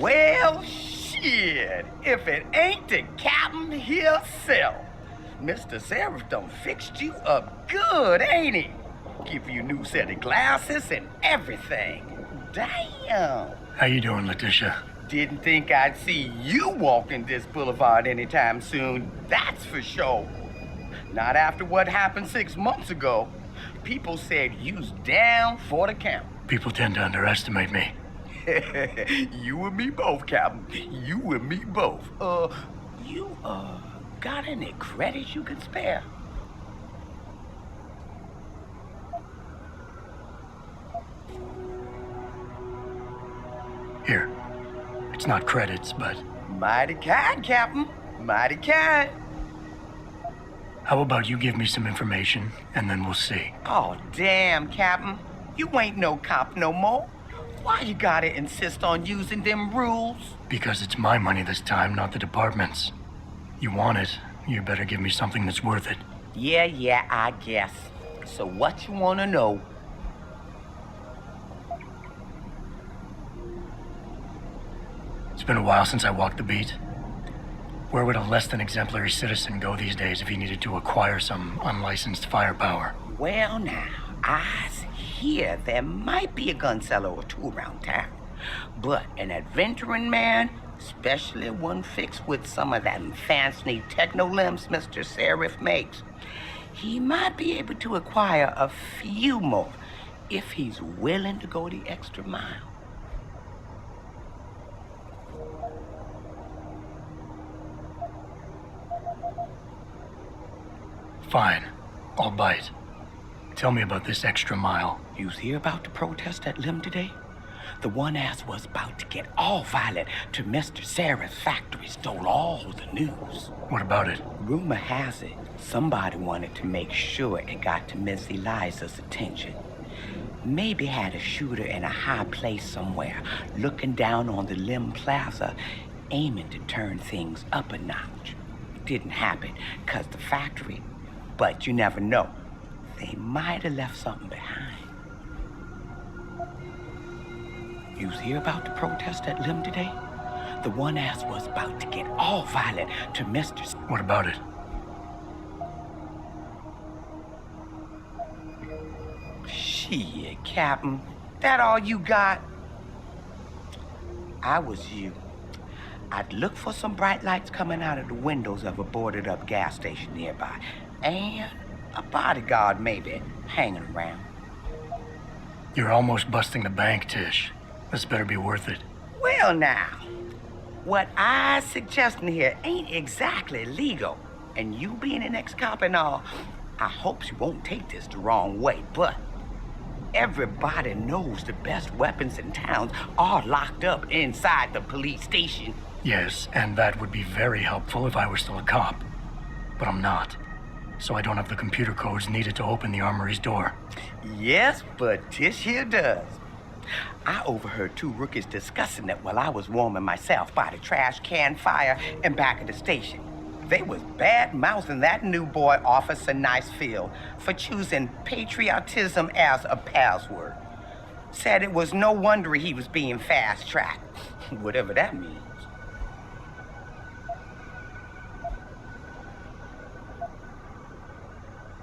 Well, shit, if it ain't the captain himself. Mr. Sheriff done fixed you up good, ain't he? Give you a new set of glasses and everything. Damn. How you doing, Letitia? Didn't think I'd see you walking this boulevard anytime soon, that's for sure. Not after what happened 6 months ago. People said you's down for the count. People tend to underestimate me. You and me both, Captain. You and me both. You got any credits you can spare? Here. It's not credits, but... Mighty kind, Captain. Mighty kind. How about you give me some information, and then we'll see. Oh, damn, Captain. You ain't no cop no more. Why you gotta insist on using them rules? Because it's my money this time, not the department's. You want it, you better give me something that's worth it. Yeah, I guess. So what you wanna know? It's been a while since I walked the beat. Where would a less than exemplary citizen go these days if he needed to acquire some unlicensed firepower? Well now, I hear there might be a gun seller or two around town. But an adventuring man, especially one fixed with some of that fancy techno-limbs Mr. Sheriff makes, he might be able to acquire a few more if he's willing to go the extra mile. Fine. I'll bite. Tell me about this extra mile. You hear about the protest at Lim today? The one ass was about to get all violent till Mr. Sheriff's factory stole all the news. What about it? Rumor has it, somebody wanted to make sure it got to Miss Eliza's attention. Maybe had a shooter in a high place somewhere, looking down on the Lim Plaza, aiming to turn things up a notch. Didn't happen, 'cause the factory, but you never know. They might have left something behind. You hear about the protest at Lim today? The one ass was about to get all violent to Mr. What about it? Shit, Captain. That all you got? I was you. I'd look for some bright lights coming out of the windows of a boarded up gas station nearby. And a bodyguard maybe hanging around. You're almost busting the bank, Tish. This better be worth it. Well now, what I suggesting here ain't exactly legal. And you being an ex-cop and all, I hope you won't take this the wrong way, but everybody knows the best weapons in towns are locked up inside the police station. Yes, and that would be very helpful if I were still a cop. But I'm not. So I don't have the computer codes needed to open the armory's door. Yes, but Tish here does. I overheard two rookies discussing it while I was warming myself by the trash can fire in back of the station. They was bad-mouthing that new boy, Officer Nicefield, for choosing patriotism as a password. Said it was no wonder he was being fast-tracked, whatever that means.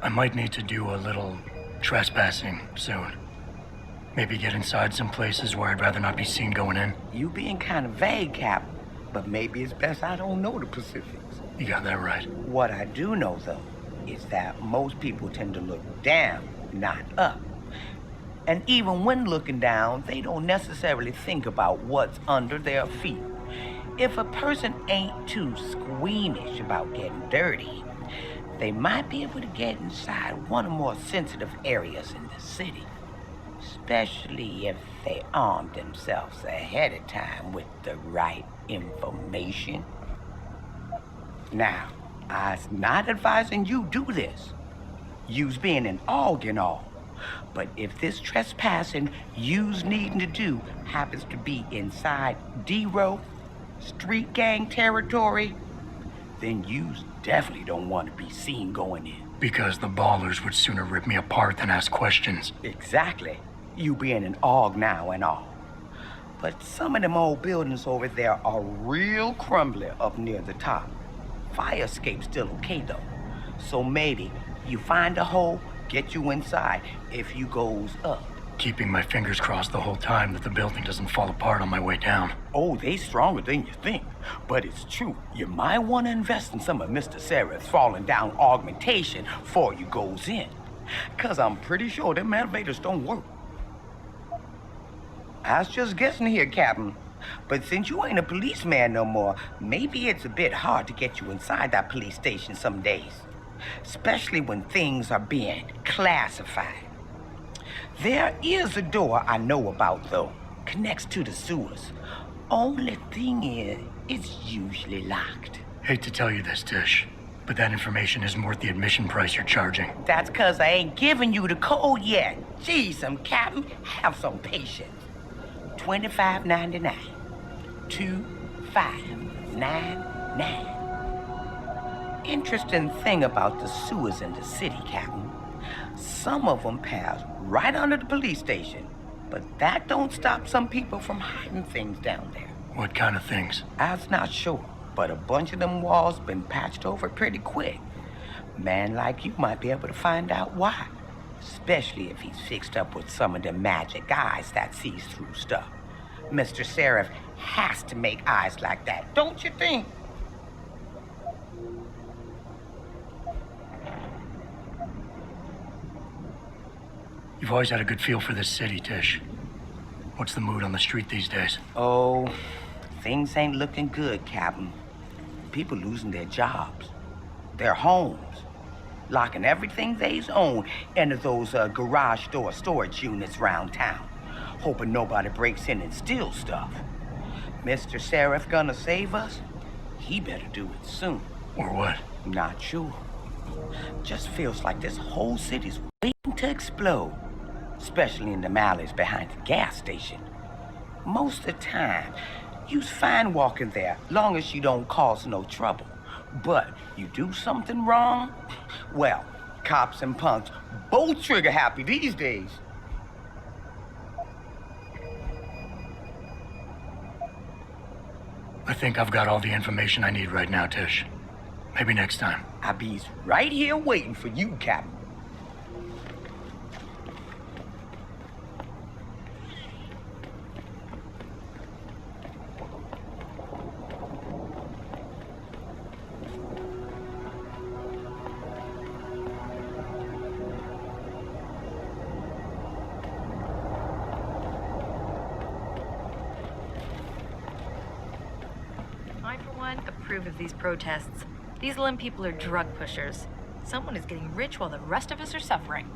I might need to do a little trespassing soon. Maybe get inside some places where I'd rather not be seen going in. You being kind of vague, Captain, but maybe it's best I don't know the specifics. You got that right. What I do know, though, is that most people tend to look down, not up. And even when looking down, they don't necessarily think about what's under their feet. If a person ain't too squeamish about getting dirty, they might be able to get inside one of the more sensitive areas in the city. Especially if they arm themselves ahead of time with the right information. Now, I's not advising you do this. You's being an AUG and all. But if this trespassing you's needing to do happens to be inside D-Row, street gang territory, then you's definitely don't want to be seen going in. Because the ballers would sooner rip me apart than ask questions. Exactly. You being an AUG now and all. But some of them old buildings over there are real crumbly up near the top. Fire escape's still okay though. So maybe you find a hole, get you inside if you goes up. Keeping my fingers crossed the whole time that the building doesn't fall apart on my way down. Oh, they stronger than you think. But it's true. You might want to invest in some of Mr. Serif's falling down augmentation before you goes in. Cause I'm pretty sure them elevators don't work. I was just guessing here, Captain. But since you ain't a policeman no more, maybe it's a bit hard to get you inside that police station some days. Especially when things are being classified. There is a door I know about, though. Connects to the sewers. Only thing is, it's usually locked. Hate to tell you this, Tish, but that information isn't worth the admission price you're charging. That's 'cause I ain't giving you the code yet. Jeez, Captain, have some patience. $25.99. $25.99. Interesting thing about the sewers in the city, Captain. Some of them pass right under the police station, but that don't stop some people from hiding things down there. What kind of things? I was not sure, but a bunch of them walls been patched over pretty quick. Man like you might be able to find out why, especially if he's fixed up with some of the magic eyes that sees through stuff. Mr. Serif has to make eyes like that, don't you think? You've always had a good feel for this city, Tish. What's the mood on the street these days? Oh, things ain't looking good, Captain. People losing their jobs, their homes, locking everything they own into those garage door storage units around town, hoping nobody breaks in and steals stuff. Mr. Serif gonna save us? He better do it soon. Or what? Not sure. Just feels like this whole city's waiting to explode. Especially in the alleys behind the gas station. Most of the time, you's fine walking there, long as you don't cause no trouble. But you do something wrong, well, cops and punks both trigger happy these days. I think I've got all the information I need right now, Tish. Maybe next time. I be's right here waiting for you, Captain. Approve of these protests. These Lim people are drug pushers. Someone is getting rich while the rest of us are suffering.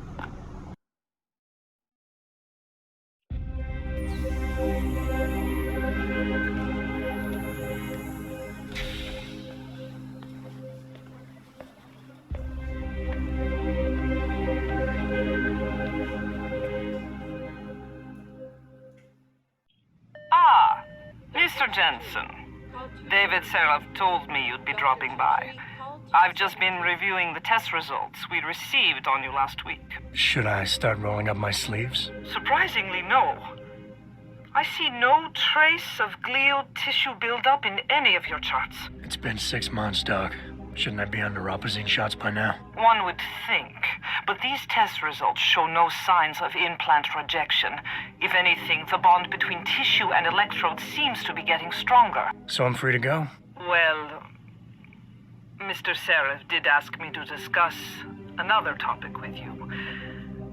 Ah, Mr. Jensen. David Serif told me you'd be dropping by. I've just been reviewing the test results we received on you last week. Should I start rolling up my sleeves? Surprisingly, no. I see no trace of glial tissue buildup in any of your charts. It's been 6 months, Doc. Shouldn't I be under Ropazine shots by now? One would think, but these test results show no signs of implant rejection. If anything, the bond between tissue and electrode seems to be getting stronger. So I'm free to go? Well, Mr. Serif did ask me to discuss another topic with you.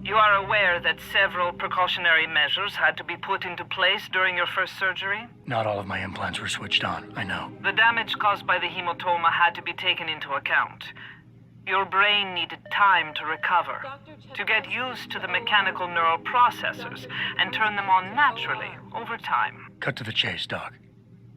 You are aware that several precautionary measures had to be put into place during your first surgery? Not all of my implants were switched on, I know. The damage caused by the hematoma had to be taken into account. Your brain needed time to recover, to get used to the mechanical neural processors and turn them on naturally over time. Cut to the chase, Doc.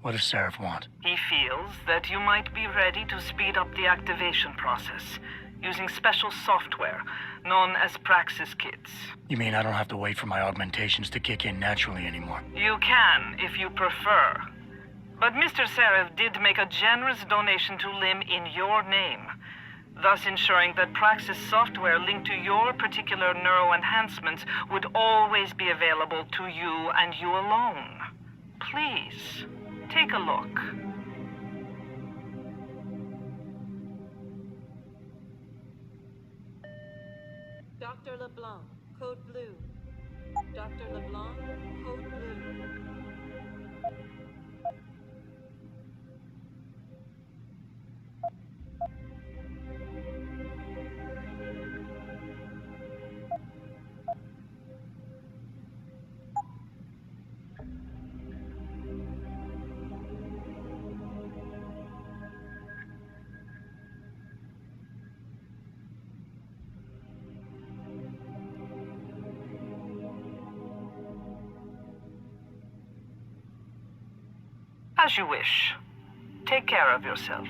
What does Serif want? He feels that you might be ready to speed up the activation process using special software known as Praxis kits. You mean I don't have to wait for my augmentations to kick in naturally anymore? You can, if you prefer. But Mr. Serif did make a generous donation to Lim in your name, thus ensuring that Praxis software linked to your particular neuro enhancements would always be available to you and you alone. Please, take a look. Dr. LeBlanc, code blue. Dr. LeBlanc, code blue. As you wish. Take care of yourself.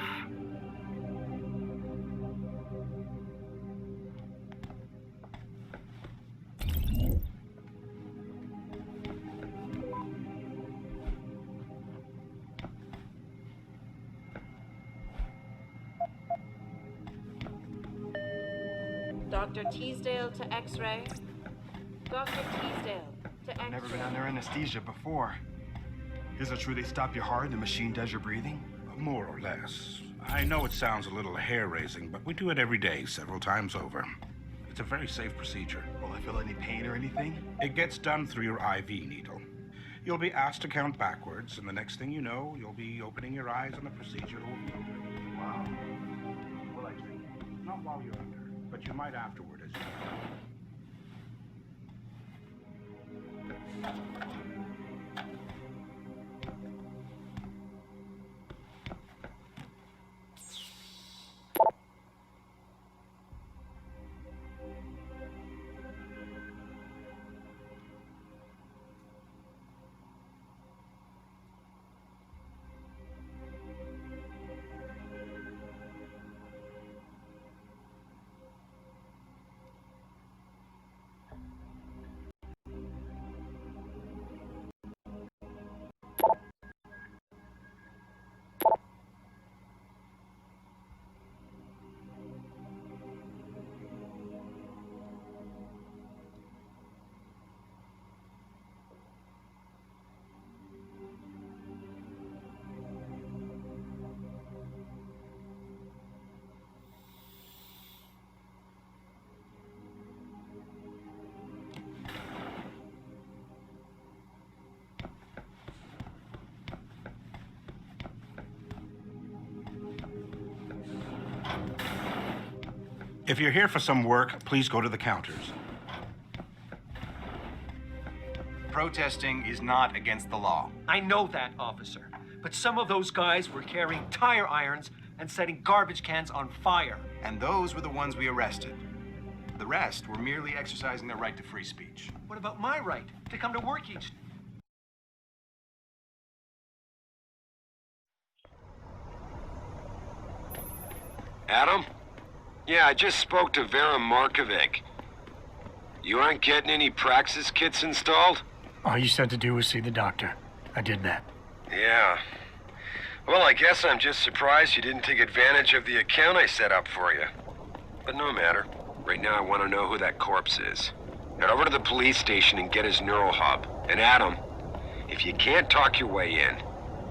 Dr. Teasdale to X-ray. Dr. Teasdale to X-ray. Never been under anesthesia before. Is it true they stop your heart and the machine does your breathing? More or less. I know it sounds a little hair-raising, but we do it every day, several times over. It's a very safe procedure. Will I feel any pain or anything? It gets done through your IV needle. You'll be asked to count backwards, and the next thing you know, you'll be opening your eyes and the procedure will be over. Wow. Well, actually, not while you're under, but you might afterward as you If you're here for some work, please go to the counters. Protesting is not against the law. I know that, officer. But some of those guys were carrying tire irons and setting garbage cans on fire. And those were the ones we arrested. The rest were merely exercising their right to free speech. What about my right to come to work each day? Adam? Yeah, I just spoke to Vera Markovic. You aren't getting any Praxis kits installed? All you said to do was see the doctor. I did that. Yeah. Well, I guess I'm just surprised you didn't take advantage of the account I set up for you. But no matter. Right now I want to know who that corpse is. Head over to the police station and get his neural hub. And Adam, if you can't talk your way in,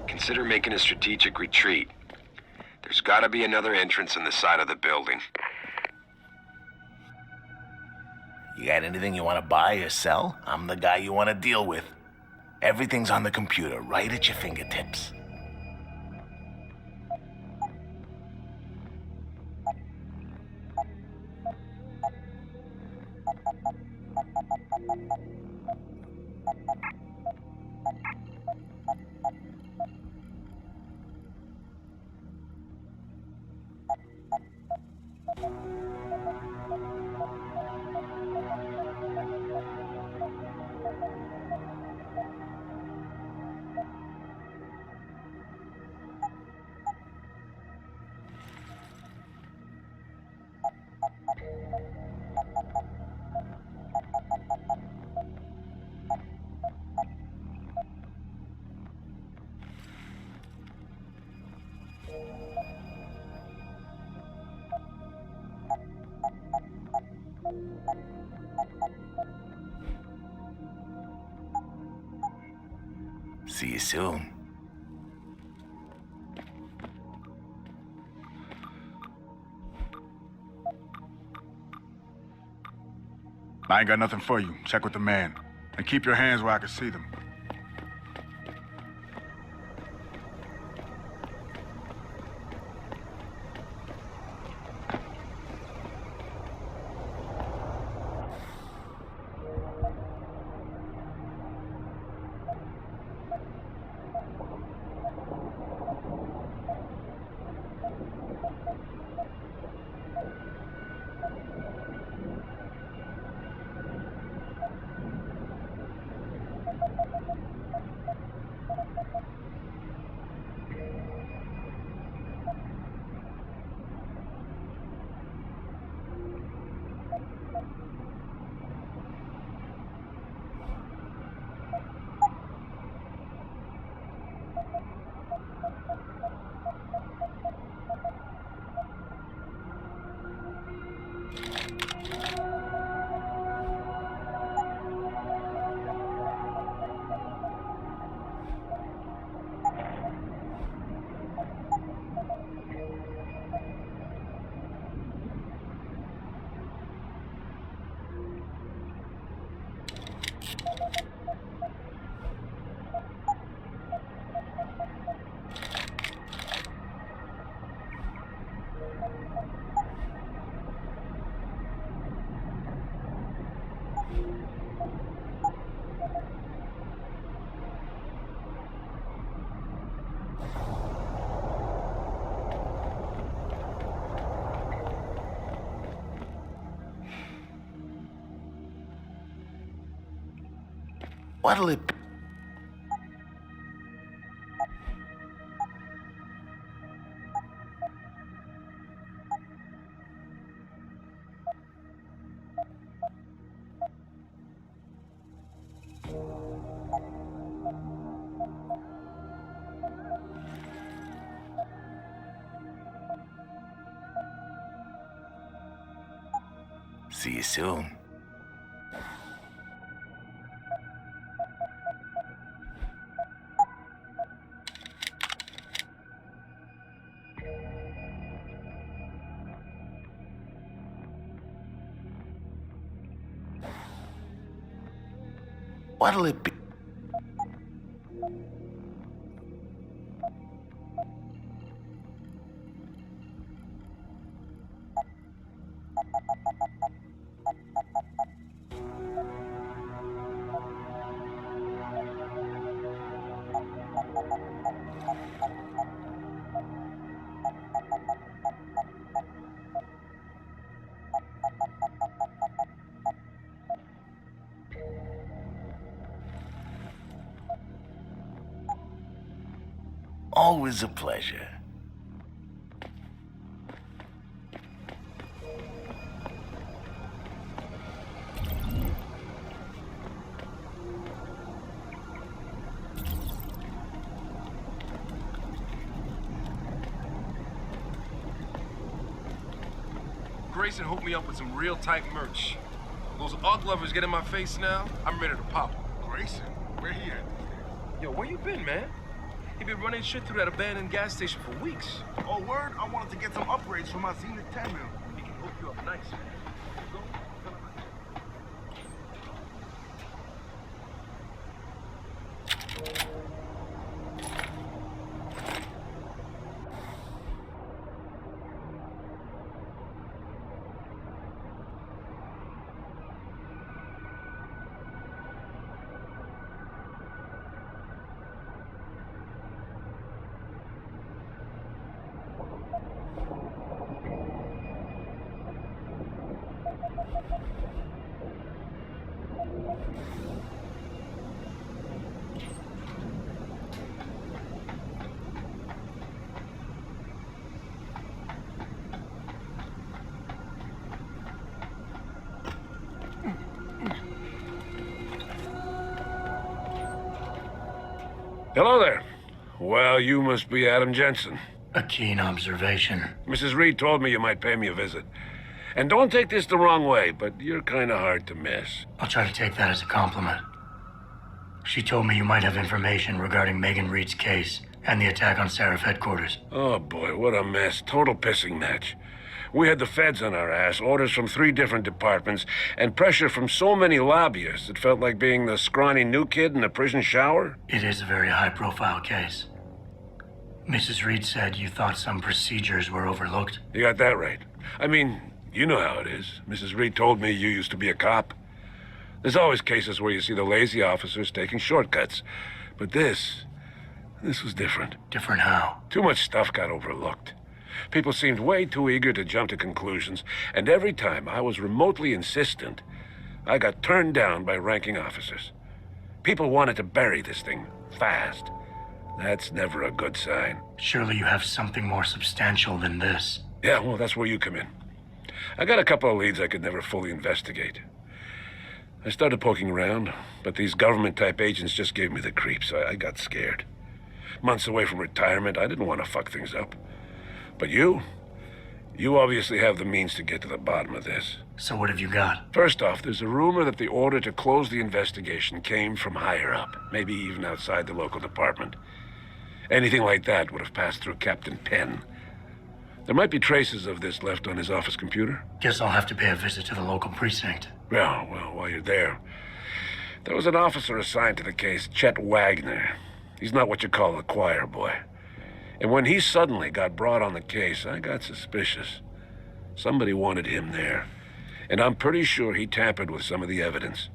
consider making a strategic retreat. There's gotta be another entrance in the side of the building. You got anything you want to buy or sell? I'm the guy you want to deal with. Everything's on the computer, right at your fingertips. See you soon. I ain't got nothing for you. Check with the man. And keep your hands where I can see them. What'll it be? See you soon. What'll it be? Always a pleasure. Grayson hooked me up with some real tight merch. Those UGG lovers get in my face now, I'm ready to pop them. Grayson? Where he at? Yo, where you been, man? He been running shit through that abandoned gas station for weeks. Oh, word? I wanted to get some upgrades for my Zenith 10 mil. He can hook you up nice, man. Go. Hello there. Well, you must be Adam Jensen. A keen observation. Mrs. Reed told me you might pay me a visit. And don't take this the wrong way, but you're kind of hard to miss. I'll try to take that as a compliment. She told me you might have information regarding Megan Reed's case and the attack on Seraph headquarters. Oh boy, what a mess. Total pissing match. We had the feds on our ass, orders from 3 different departments, and pressure from so many lobbyists it felt like being the scrawny new kid in a prison shower. It is a very high-profile case. Mrs. Reed said you thought some procedures were overlooked. You got that right. I mean, you know how it is. Mrs. Reed told me you used to be a cop. There's always cases where you see the lazy officers taking shortcuts. But this was different. Different how? Too much stuff got overlooked. People seemed way too eager to jump to conclusions, and every time I was remotely insistent, I got turned down by ranking officers. People wanted to bury this thing fast. That's never a good sign. Surely you have something more substantial than this. Yeah, well, that's where you come in. I got a couple of leads I could never fully investigate. I started poking around, but these government-type agents just gave me the creeps. I got scared. Months away from retirement, I didn't want to fuck things up. But you obviously have the means to get to the bottom of this. So what have you got? First off, there's a rumor that the order to close the investigation came from higher up, maybe even outside the local department. Anything like that would have passed through Captain Penn. There might be traces of this left on his office computer. Guess I'll have to pay a visit to the local precinct. Well, while you're there, there was an officer assigned to the case, Chet Wagner. He's not what you call a choir boy. And when he suddenly got brought on the case, I got suspicious. Somebody wanted him there. And I'm pretty sure he tampered with some of the evidence.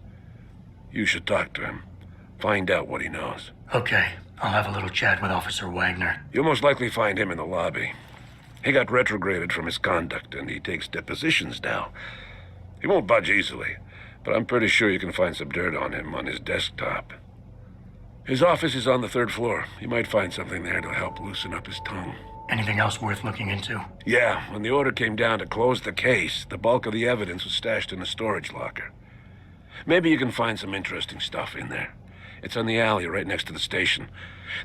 You should talk to him. Find out what he knows. Okay, I'll have a little chat with Officer Wagner. You'll most likely find him in the lobby. He got retrograded from his conduct, and he takes depositions now. He won't budge easily, but I'm pretty sure you can find some dirt on him on his desktop. His office is on the 3rd floor. You might find something there to help loosen up his tongue. Anything else worth looking into? Yeah, when the order came down to close the case, the bulk of the evidence was stashed in a storage locker. Maybe you can find some interesting stuff in there. It's on the alley right next to the station.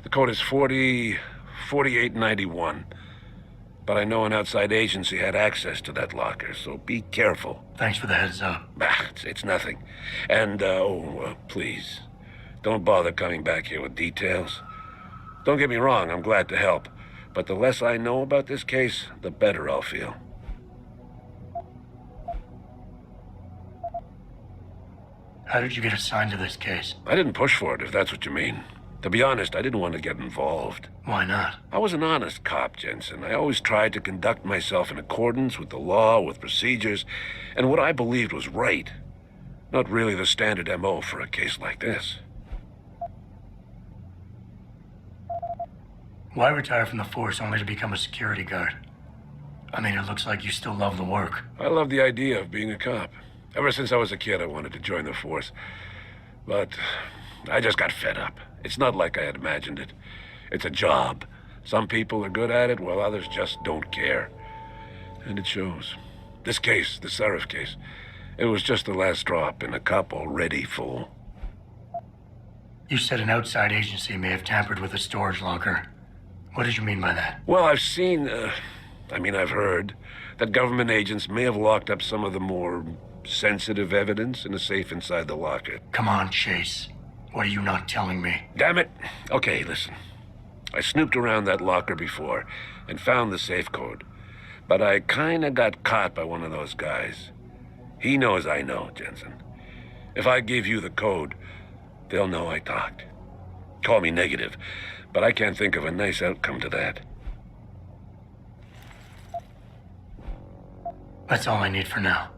The code is 4891. But I know an outside agency had access to that locker, so be careful. Thanks for the heads up. It's nothing. And, please, don't bother coming back here with details. Don't get me wrong, I'm glad to help. But the less I know about this case, the better I'll feel. How did you get assigned to this case? I didn't push for it, if that's what you mean. To be honest, I didn't want to get involved. Why not? I was an honest cop, Jensen. I always tried to conduct myself in accordance with the law, with procedures, and what I believed was right. Not really the standard MO for a case like this. Why retire from the force only to become a security guard? I mean, it looks like you still love the work. I love the idea of being a cop. Ever since I was a kid, I wanted to join the force. But I just got fed up. It's not like I had imagined it. It's a job. Some people are good at it, while others just don't care. And it shows. This case, the Seraph case, it was just the last drop in a cup already full. You said an outside agency may have tampered with a storage locker. What did you mean by that? Well, I've heard that government agents may have locked up some of the more sensitive evidence in a safe inside the locker. Come on, Chase. What are you not telling me? Damn it. Okay, listen. I snooped around that locker before and found the safe code. But I kinda got caught by one of those guys. He knows I know, Jensen. If I give you the code, they'll know I talked. Call me negative, but I can't think of a nice outcome to that. That's all I need for now.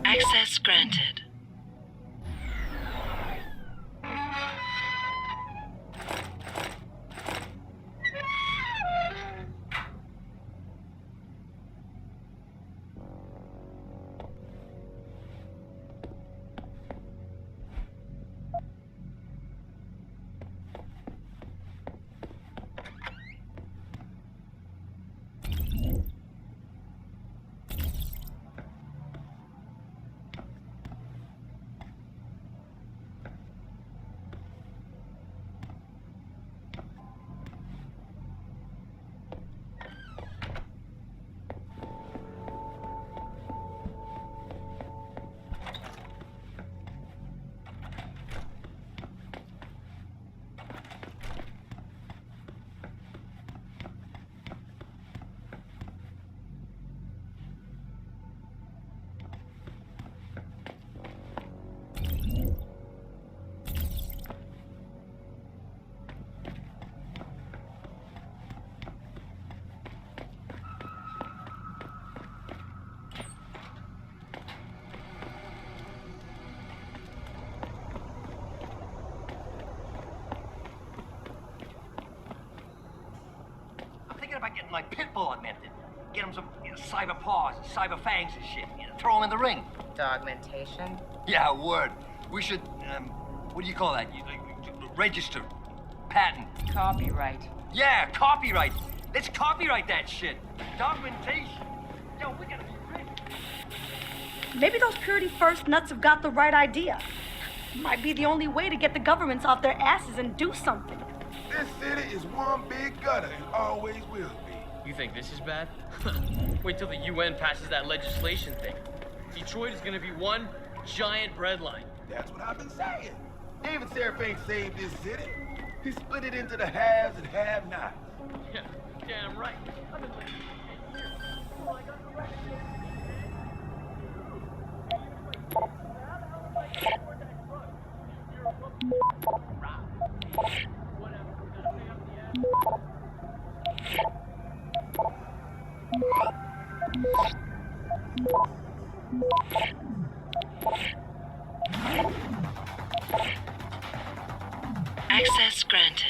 Access granted. About getting like Pitbull augmented. Get him some cyber paws and cyber fangs and shit. Throw him in the ring. Dogmentation? Yeah, word. We should, what do you call that? Register. Patent. Copyright. Yeah, copyright. Let's copyright that shit. Dogmentation. Yo, we gotta be rich. Maybe those Purity First nuts have got the right idea. Might be the only way to get the governments off their asses and do something. This city is one big gutter and always will be. You think this is bad? Wait till the UN passes that legislation thing. Detroit is gonna be one giant breadline. That's what I've been saying. David Seraph ain't saved this city. He split it into the haves and have-nots. Yeah, damn right. I've been living for 8 years. Well, I got the right Access granted.